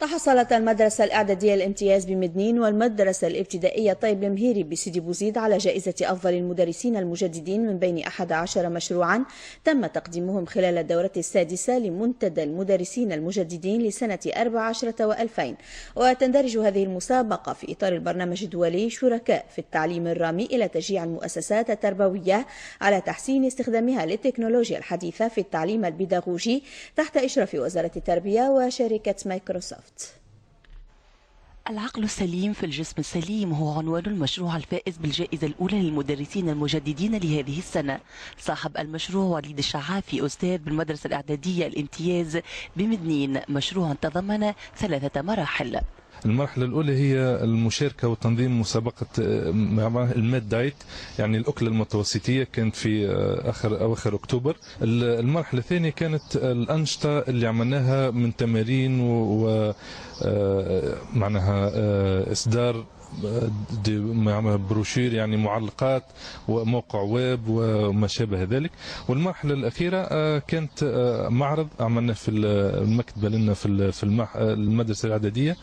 تحصلت المدرسة الإعدادية الامتياز بمدنين والمدرسة الابتدائية طيب المهيري بسيدي بوزيد على جائزة أفضل المدرسين المجددين من بين 11 مشروعا تم تقديمهم خلال الدورة السادسة لمنتدى المدرسين المجددين لسنة 14 و2000. وتندرج هذه المسابقة في إطار البرنامج الدولي شركاء في التعليم الرامي إلى تشجيع المؤسسات التربوية على تحسين استخدامها للتكنولوجيا الحديثة في التعليم البيداغوجي تحت إشراف وزارة التربية وشركة مايكروسوفت. العقل السليم في الجسم السليم هو عنوان المشروع الفائز بالجائزة الأولى للمدرسين المجددين لهذه السنة. صاحب المشروع وليد الشعافي أستاذ بالمدرسة الإعدادية الامتياز بمدنين، مشروع تضمن 3 مراحل. المرحلة الأولى هي المشاركة وتنظيم مسابقة الماد دايت، يعني الأكلة المتوسطية، كانت في أواخر أكتوبر. المرحلة الثانية كانت الأنشطة اللي عملناها من تمارين معناها إصدار بروشير، يعني معلقات وموقع ويب وما شابه ذلك. والمرحلة الأخيرة كانت معرض عملنا في المكتبة لنا في المدرسة الإعدادية.